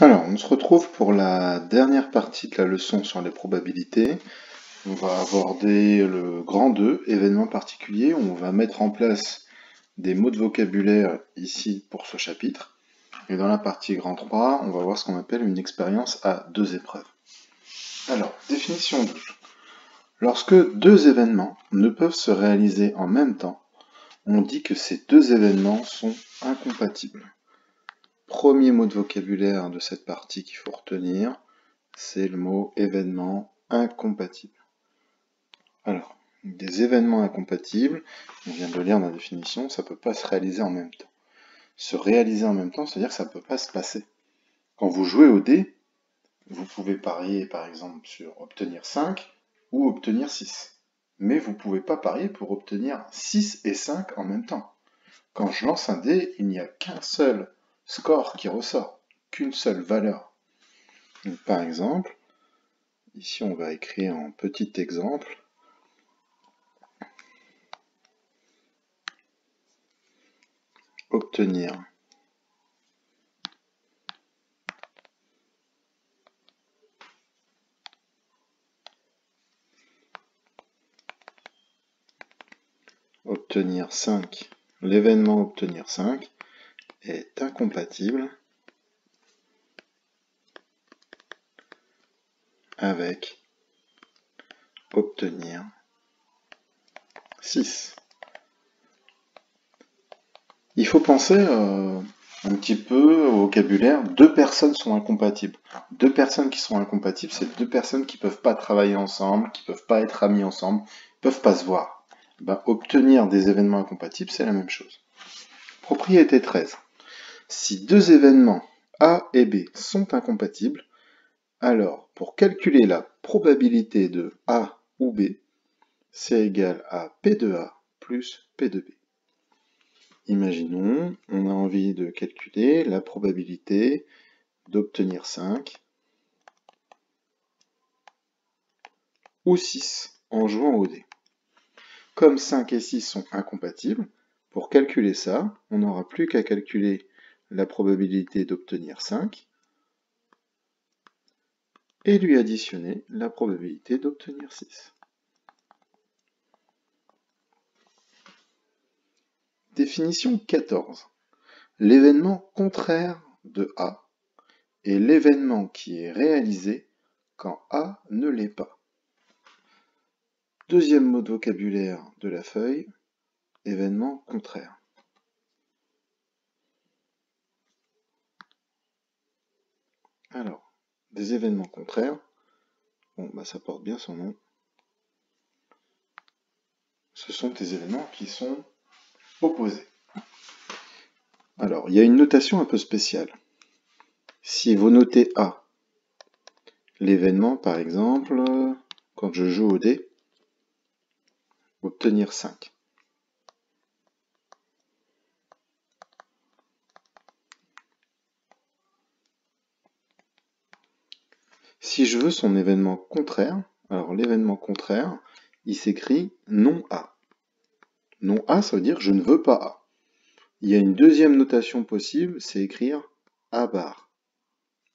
Alors, on se retrouve pour la dernière partie de la leçon sur les probabilités. On va aborder le grand 2, événement particulier, où on va mettre en place des mots de vocabulaire ici pour ce chapitre. Et dans la partie grand 3, on va voir ce qu'on appelle une expérience à deux épreuves. Alors, définition 12. Lorsque deux événements ne peuvent se réaliser en même temps, on dit que ces deux événements sont incompatibles. Premier mot de vocabulaire de cette partie qu'il faut retenir, c'est le mot événement incompatible. Alors, des événements incompatibles, on vient de le lire dans la définition, ça ne peut pas se réaliser en même temps. Se réaliser en même temps, c'est-à-dire que ça ne peut pas se passer. Quand vous jouez au dé, vous pouvez parier par exemple sur obtenir 5 ou obtenir 6. Mais vous ne pouvez pas parier pour obtenir 6 et 5 en même temps. Quand je lance un dé, il n'y a qu'un seul score qui ressort, qu'une seule valeur. Donc, par exemple, ici on va écrire en petit exemple obtenir obtenir 5. L'événement obtenir 5 est incompatible avec obtenir 6. Il faut penser un petit peu au vocabulaire. Deux personnes sont incompatibles. Deux personnes qui sont incompatibles, c'est deux personnes qui ne peuvent pas travailler ensemble, qui ne peuvent pas être amies ensemble, qui ne peuvent pas se voir. Ben, obtenir des événements incompatibles, c'est la même chose. Propriété 13. Si deux événements A et B sont incompatibles, alors pour calculer la probabilité de A ou B, c'est égal à P de A plus P de B. Imaginons, on a envie de calculer la probabilité d'obtenir 5 ou 6 en jouant au dé. Comme 5 et 6 sont incompatibles, pour calculer ça, on n'aura plus qu'à calculer la probabilité d'obtenir 5 et lui additionner la probabilité d'obtenir 6. Définition 14. L'événement contraire de A est l'événement qui est réalisé quand A ne l'est pas. Deuxième mot de vocabulaire de la feuille, événement contraire. Alors, des événements contraires, bon, bah, ça porte bien son nom. Ce sont des événements qui sont opposés. Alors, il y a une notation un peu spéciale. Si vous notez A, l'événement, par exemple, quand je joue au dé, obtenir 5. Si je veux son événement contraire, alors l'événement contraire, il s'écrit non A. Non A, ça veut dire je ne veux pas A. Il y a une deuxième notation possible, c'est écrire A bar.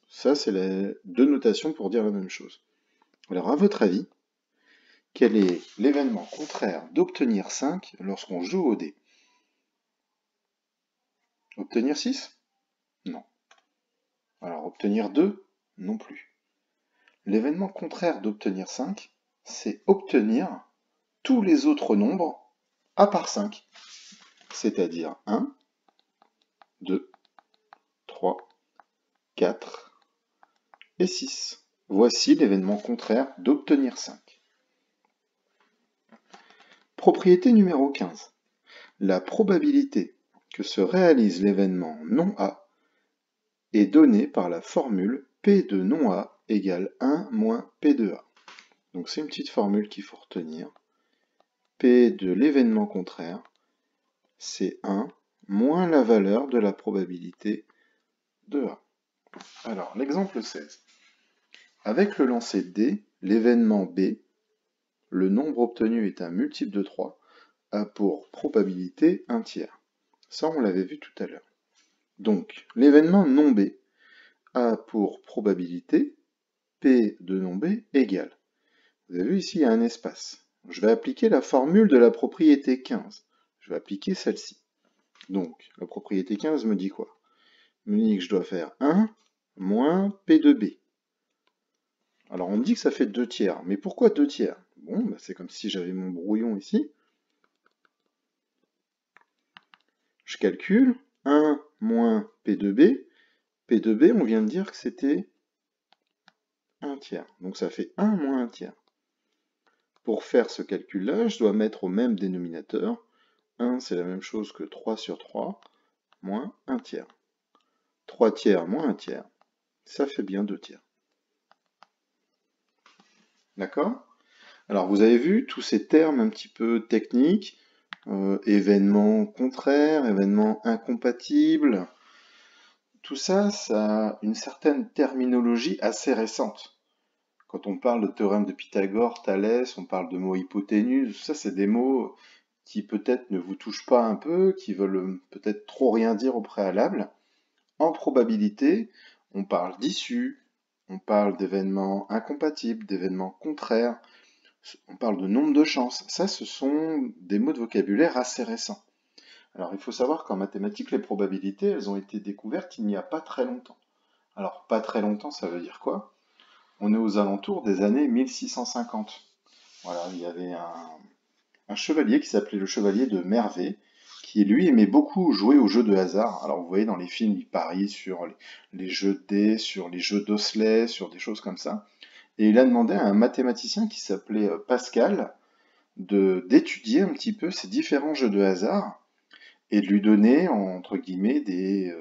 Ça, c'est les deux notations pour dire la même chose. Alors, à votre avis, quel est l'événement contraire d'obtenir 5 lorsqu'on joue au dé? Obtenir 6? Non. Alors, obtenir 2? Non plus. L'événement contraire d'obtenir 5, c'est obtenir tous les autres nombres à part 5. C'est-à-dire 1, 2, 3, 4 et 6. Voici l'événement contraire d'obtenir 5. Propriété numéro 15. La probabilité que se réalise l'événement non A est donnée par la formule P de non A égale 1 moins P de A. Donc c'est une petite formule qu'il faut retenir. P de l'événement contraire, c'est 1 moins la valeur de la probabilité de A. Alors, l'exemple 16. Avec le lancer D, l'événement B, le nombre obtenu est un multiple de 3, a pour probabilité 1 tiers. Ça, on l'avait vu tout à l'heure. Donc, l'événement non B A pour probabilité, P de nom B égale. Vous avez vu ici, il y a un espace. Je vais appliquer la formule de la propriété 15. Je vais appliquer celle-ci. Donc, la propriété 15 me dit quoi? Me dit que je dois faire 1 moins P de B. Alors, on me dit que ça fait 2 tiers. Mais pourquoi 2 tiers? Bon, bah, c'est comme si j'avais mon brouillon ici. Je calcule 1 moins P de B. P de B, on vient de dire que c'était 1 tiers. Donc, ça fait 1 moins 1 tiers. Pour faire ce calcul-là, je dois mettre au même dénominateur. 1, c'est la même chose que 3 sur 3, moins 1 tiers. 3 tiers moins 1 tiers, ça fait bien 2 tiers. D'accord? Alors vous avez vu tous ces termes un petit peu techniques, événements contraires, événements incompatibles, tout ça, ça a une certaine terminologie assez récente. Quand on parle de théorème de Pythagore, Thalès, on parle de mots hypoténuse, ça c'est des mots qui peut-être ne vous touchent pas un peu, qui veulent peut-être trop rien dire au préalable. En probabilité, on parle d'issue, on parle d'événements incompatibles, d'événements contraires, on parle de nombre de chances. Ça, ce sont des mots de vocabulaire assez récents. Alors, il faut savoir qu'en mathématiques, les probabilités, elles ont été découvertes il n'y a pas très longtemps. Alors, pas très longtemps, ça veut dire quoi? On est aux alentours des années 1650. Voilà, il y avait un chevalier qui s'appelait le chevalier de Mervet, qui lui aimait beaucoup jouer aux jeux de hasard. Alors vous voyez dans les films, il parie sur les jeux de dés, sur les jeux d'osselets, sur des choses comme ça. Et il a demandé à un mathématicien qui s'appelait Pascal d'étudier un petit peu ces différents jeux de hasard et de lui donner, entre guillemets, des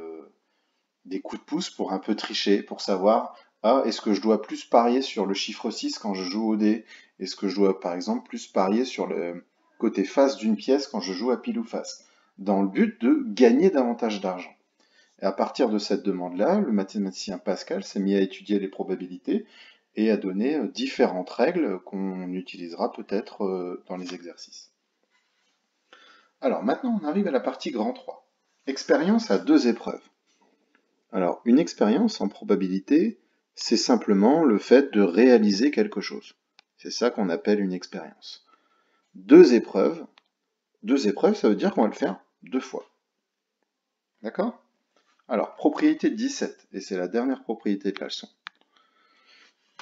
coups de pouce pour un peu tricher, pour savoir, ah, est-ce que je dois plus parier sur le chiffre 6 quand je joue au dé? Est-ce que je dois, par exemple, plus parier sur le côté face d'une pièce quand je joue à pile ou face? Dans le but de gagner davantage d'argent. Et à partir de cette demande-là, le mathématicien Pascal s'est mis à étudier les probabilités et à donner différentes règles qu'on utilisera peut-être dans les exercices. Alors maintenant, on arrive à la partie grand 3. Expérience à 2 épreuves. Alors, une expérience en probabilité, c'est simplement le fait de réaliser quelque chose. C'est ça qu'on appelle une expérience. 2 épreuves, ça veut dire qu'on va le faire 2 fois. D'accord? Alors, propriété 17, et c'est la dernière propriété de la leçon.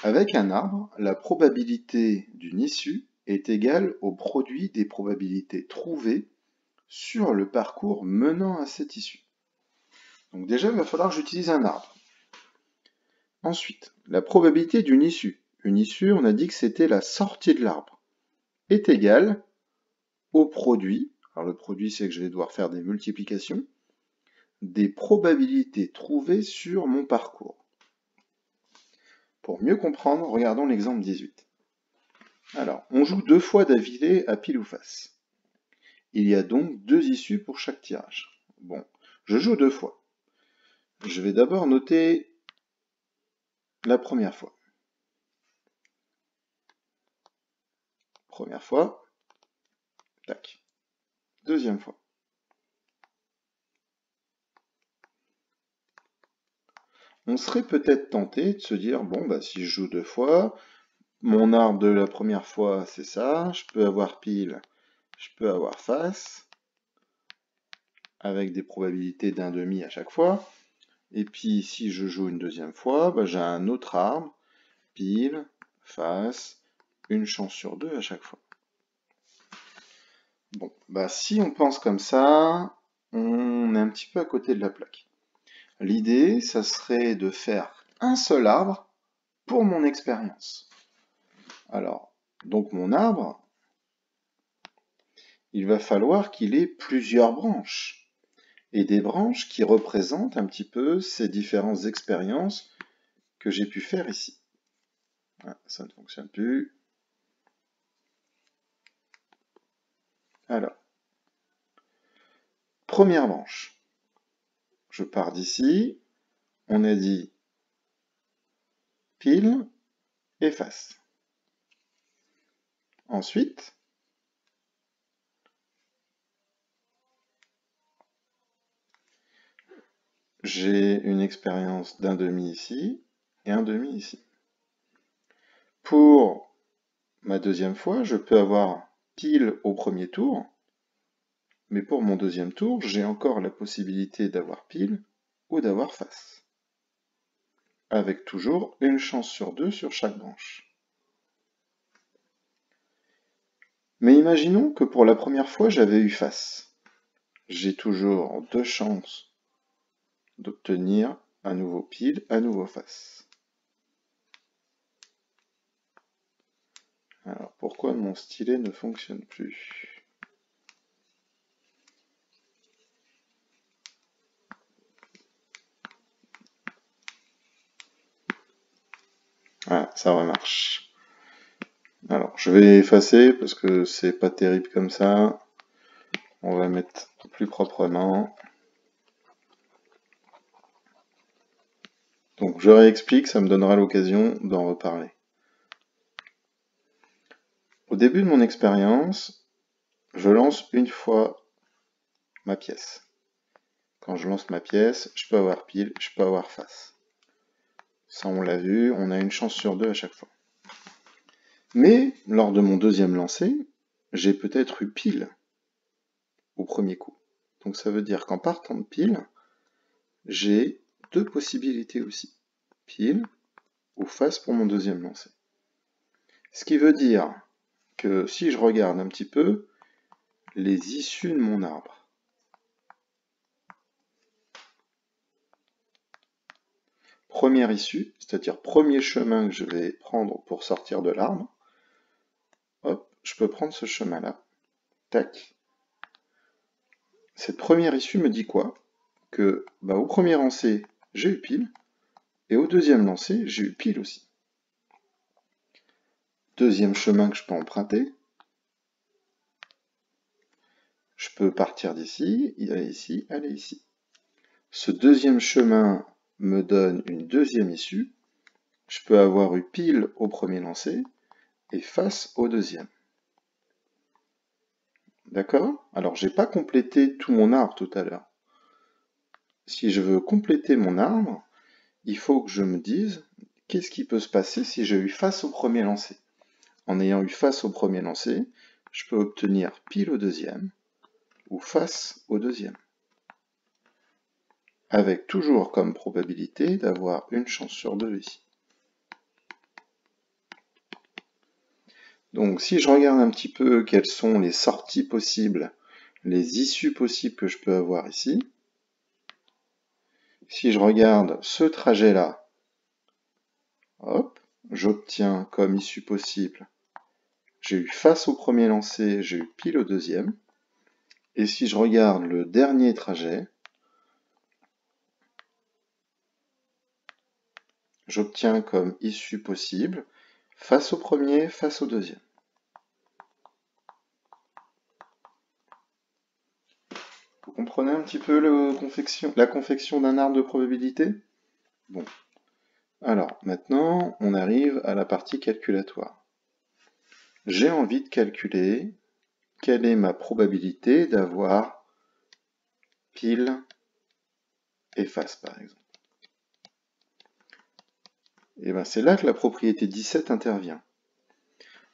Avec un arbre, la probabilité d'une issue est égale au produit des probabilités trouvées sur le parcours menant à cette issue. Donc déjà, il va falloir que j'utilise un arbre. Ensuite, la probabilité d'une issue. Une issue, on a dit que c'était la sortie de l'arbre, est égale au produit, alors le produit c'est que je vais devoir faire des multiplications, des probabilités trouvées sur mon parcours. Pour mieux comprendre, regardons l'exemple 18. Alors, on joue 2 fois d'affilée à pile ou face. Il y a donc 2 issues pour chaque tirage. Bon, je joue 2 fois. Je vais d'abord noter la première fois. Première fois, tac. Deuxième fois. On serait peut-être tenté de se dire, bon, bah, si je joue 2 fois, mon arbre de la première fois, c'est ça, je peux avoir pile, je peux avoir face, avec des probabilités d'1/2 à chaque fois. Et puis, si je joue une deuxième fois, bah, j'ai un autre arbre, pile, face, une chance sur 2 à chaque fois. Bon, bah, si on pense comme ça, on est un petit peu à côté de la plaque. L'idée, ça serait de faire un seul arbre pour mon expérience. Alors, donc mon arbre, il va falloir qu'il ait plusieurs branches. Et des branches qui représentent un petit peu ces différentes expériences que j'ai pu faire ici. Ah, ça ne fonctionne plus. Alors, première branche. Je pars d'ici. On a dit pile et face. Ensuite, j'ai une expérience d'un demi ici et un demi ici. Pour ma deuxième fois, je peux avoir pile au premier tour, mais pour mon deuxième tour, j'ai encore la possibilité d'avoir pile ou d'avoir face, avec toujours une chance sur 2 sur chaque branche. Mais imaginons que pour la première fois, j'avais eu face. J'ai toujours 2 chances d'obtenir à nouveau pile, à nouveau face. Alors pourquoi mon stylet ne fonctionne plus? Ah, ça remarche. Alors, je vais effacer parce que c'est pas terrible comme ça. On va mettre plus proprement. Donc, je réexplique, ça me donnera l'occasion d'en reparler. Au début de mon expérience, je lance une fois ma pièce. Quand je lance ma pièce, je peux avoir pile, je peux avoir face. Ça, on l'a vu, on a une chance sur 2 à chaque fois. Mais, lors de mon deuxième lancer, j'ai peut-être eu pile au premier coup. Donc ça veut dire qu'en partant de pile, j'ai 2 possibilités aussi. Pile ou face pour mon deuxième lancer. Ce qui veut dire que si je regarde un petit peu les issues de mon arbre, première issue, c'est-à-dire premier chemin que je vais prendre pour sortir de l'arbre, hop, je peux prendre ce chemin-là. Tac. Cette première issue me dit quoi? Que au premier lancer, j'ai eu pile, et au deuxième lancer, j'ai eu pile aussi. Deuxième chemin que je peux emprunter, je peux partir d'ici, aller ici, aller ici. Ce deuxième chemin me donne une deuxième issue. Je peux avoir eu pile au premier lancer et face au deuxième. D'accord? Alors, j'ai pas complété tout mon arbre tout à l'heure. Si je veux compléter mon arbre, il faut que je me dise qu'est-ce qui peut se passer si j'ai eu face au premier lancer. En ayant eu face au premier lancer, je peux obtenir pile au deuxième ou face au deuxième. Avec toujours comme probabilité d'avoir une chance sur 2 ici. Donc si je regarde un petit peu quelles sont les sorties possibles, les issues possibles que je peux avoir ici, si je regarde ce trajet-là, hop, j'obtiens comme issue possible, j'ai eu face au premier lancer, j'ai eu pile au deuxième. Et si je regarde le dernier trajet, j'obtiens comme issue possible face au premier, face au deuxième. Vous comprenez un petit peu la confection d'un arbre de probabilité? Bon. Alors, maintenant, on arrive à la partie calculatoire. J'ai envie de calculer quelle est ma probabilité d'avoir pile et face, par exemple. Et bien, c'est là que la propriété 17 intervient.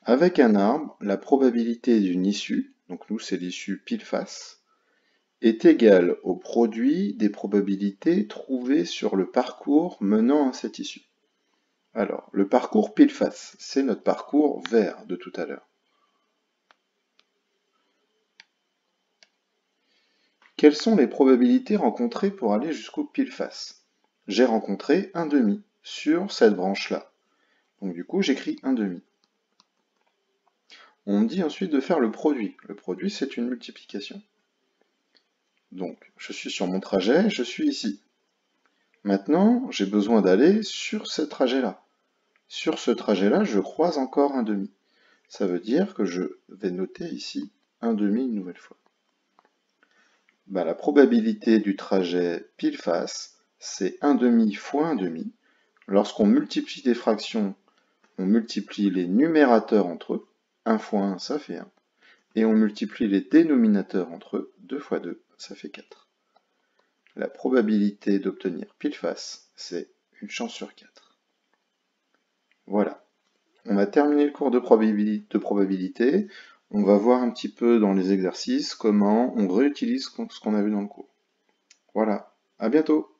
Avec un arbre, la probabilité d'une issue, donc nous c'est l'issue pile-face, est égale au produit des probabilités trouvées sur le parcours menant à cette issue. Alors, le parcours pile-face, c'est notre parcours vert de tout à l'heure. Quelles sont les probabilités rencontrées pour aller jusqu'au pile-face? J'ai rencontré un demi sur cette branche-là. Donc du coup, j'écris un demi. On me dit ensuite de faire le produit. Le produit, c'est une multiplication. Donc, je suis sur mon trajet, je suis ici. Maintenant, j'ai besoin d'aller sur ce trajet-là. Sur ce trajet-là, je croise encore un demi. Ça veut dire que je vais noter ici un demi une nouvelle fois. La probabilité du trajet pile-face, c'est 1 demi fois 1 demi. Lorsqu'on multiplie des fractions, on multiplie les numérateurs entre eux. 1 fois 1, ça fait 1. Et on multiplie les dénominateurs entre eux. 2 fois 2, ça fait 4. La probabilité d'obtenir pile face, c'est une chance sur 4. Voilà. On a terminé le cours de probabilité. On va voir un petit peu dans les exercices comment on réutilise ce qu'on a vu dans le cours. Voilà. À bientôt!